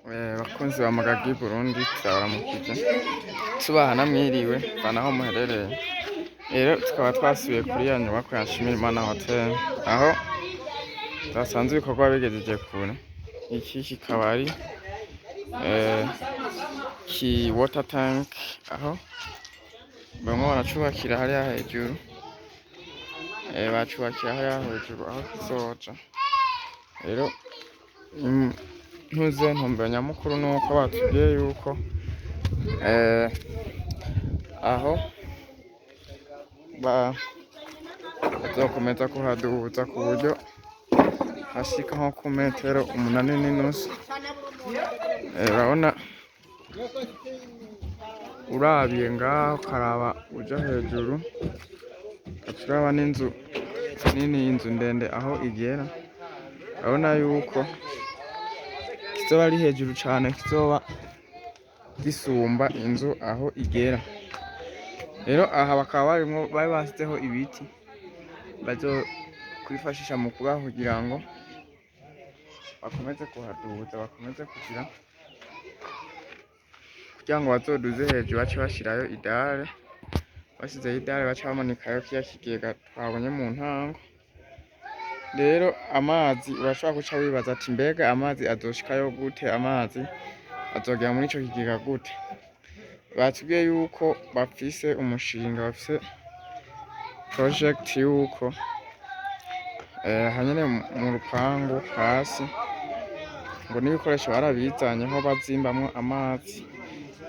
bakunzi ba Magagi Burundi turabaramukije tubaha namwiriwe banaho muherereye. Rero tukaba twasubiye kuri ya nyubako ya Nshimirimana Hotel aho twasanze ibikorwa bigejeje kure. Iki kikaba ari ki water tank aho bamwe baracubakira hariya hejuru, bacubakira hariya hejuru aho kizoja. Rero ntuze ntumbero nyamukuru nuko batubwiye yuko aho bazokomeza kuhaduza ku buryo hashika nko ku metero 8.5. Urabona urabiye ngaho ukaraba uja hejuru ukaraba n'inzu nini, inzu ndende aho igera. Urabona yuko kizoba ari hejuru cane, kizoba gisumba inzu aho igera. Rero aha bakaba bari basizeho ibiti bazokwifashisha mu kubaho kugira ngo bakomeze kuhaduza, bakomeze kugira ngo bazoduze hejuru, bace bashirayo idare. Basizeho idare baca bamanikayo kiya kigega twabonye mu ntango. Rero amazi urashobora guca wibaza ati mbega amazi azoshikayo gute, amazi azogera muri ico kigega gute? Batubwiye yuko bafise umushinga, bafise project yuko hanyene mu rupangu hasi ngo n'ibikoresho barabizanye aho bazimbamwo amazi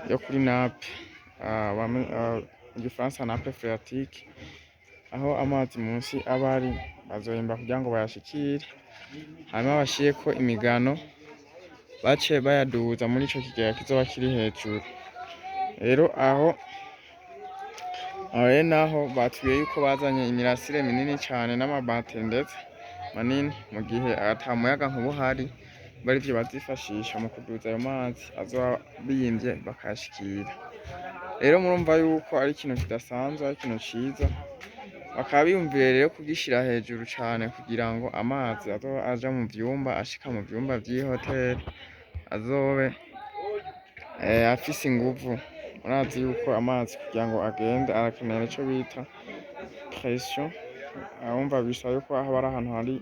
yo kuri nape, mu gifaransa nape phréatique, aho amazi munsi aba ari bazoyimba kugira ngo bayashikire, hanyuma bashireko imigano bace bayaduza muri ico kigega kizoba kiri hejuru. Rero aho naho batubwiye yuko bazanye imirasire minini cane n'amabateri ndetse manini, mu gihe ata muyaga nkuba uhari barivyo bazifashisha mu kuduza ayo mazi azoba bimvye bakayashikira. Rero murumva yuko ari ikintu kidasanzwe, ari ikintu ciza. Bakaba biyumviye rero kugishira hejuru cane kugira ngo amazi azoba aja mu vyumba, ashika mu vyumba vy'iyi hoteli azobe afise inguvu. Murazi yuko amazi kugira ngo agende arakenera ico bita pression, urumva bisaba yuko haba ari ahantu hari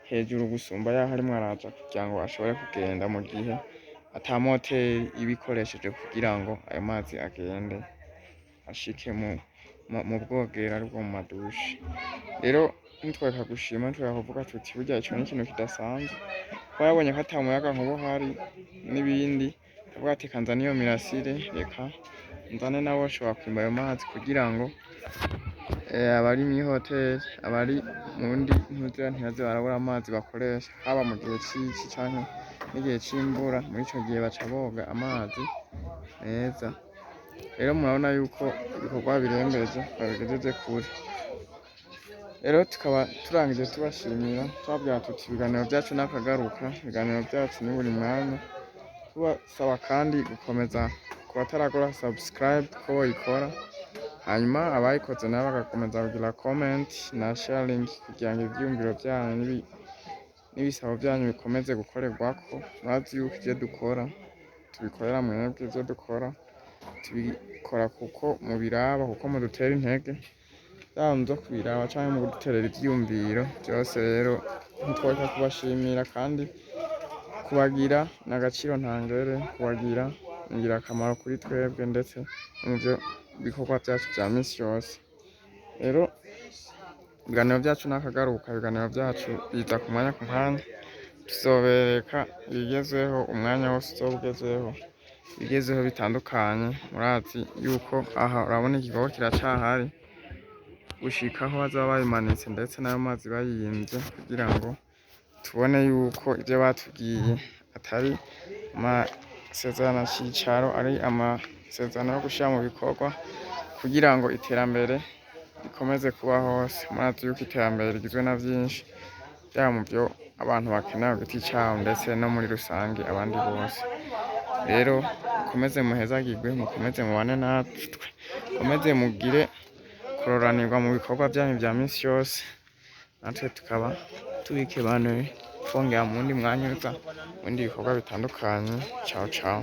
hejuru gusumba yaho arimwo araja kugira ngo ashobore kugenda, mu gihe ata moteri iba ikoresheje kugira ngo ayo mazi agende ashike mu bwogero aribwo mu madushe. Rero ntitworeka gushima, ntitworeka kuvuga tuti burya ico ni ikintu kidasanzwe, kuba yabonye ko ata muyaga nkuba uhari n'ibindi, akavuga ati reka nzane iyo mirasire, reka nzane nabo bashobora kwimba ayo mazi kugira ngo abari mw'ihoteli, abari mundi ntibaze barabura amazi bakoresha, haba mu gihe c'ici canke n'igihe c'imvura. Muri ico gihe baca boga amazi meza. Rero murabona yuko ibikorwa birembeje babigejeje kure. Rero tukaba turangije tubashimira, tubabwira tuti ibiganiro vyacu nakagaruka, ibiganiro vyacu ni buri mwanya. Tubasaba kandi gukomeza kubataragora subscribe ko boyikora, hanyuma abayikoze nabo bagakomeza kugira comment na sharing kugira ngo ivyumviro vyanyu n'ibisabo vyanyu bikomeze gukorerwako. Murazi yuko ivyo dukora tubikorera mwebwe, ivyo dukora tubikora kuko mubiraba, kuko mudutera intege, vyaba muzo kubiraba canke mu kuduterera ivyiyumviro vyose. Rero ntitworeka kubashimira kandi kubagira n'agaciro ntangere, kubagira ingirakamaro kuri twebwe ndetse muvyo bikorwa vyacu vya misi yose. Rero ibiganiro vyacu nakagaruka, ibiganiro vyacu biza ku mwanya ku mwanya, tuzobereka ibigezweho umwanya wose uzoba ugezweho, ibigezeho bitandukanye. Murazi yuko aha urabona igikorwa kiracahari gushika aho bazoba babimanitse ndetse n'ayo mazi bayimvye, kugira ngo tubone yuko ivyo batubwiye atari amasezerano cicaro, ari amasezerano yo gushira mu bikorwa kugira ngo iterambere rikomeze kuba hose. Murazi yuko iterambere rigizwe na vyinshi, vyaba mu vyo abantu bakenera ku giti cabo ndetse no muri rusange abandi bose. Rero mukomeze muhezagirwe, mukomeze mubane natwe, mukomeze mugire kuroranirwa mu bikorwa vyanyu vya misi yose, natwe tukaba tubikebanuye. twongera mu wundi mwanya uza mu bindi bikorwa bitandukanye. Ciao ciao.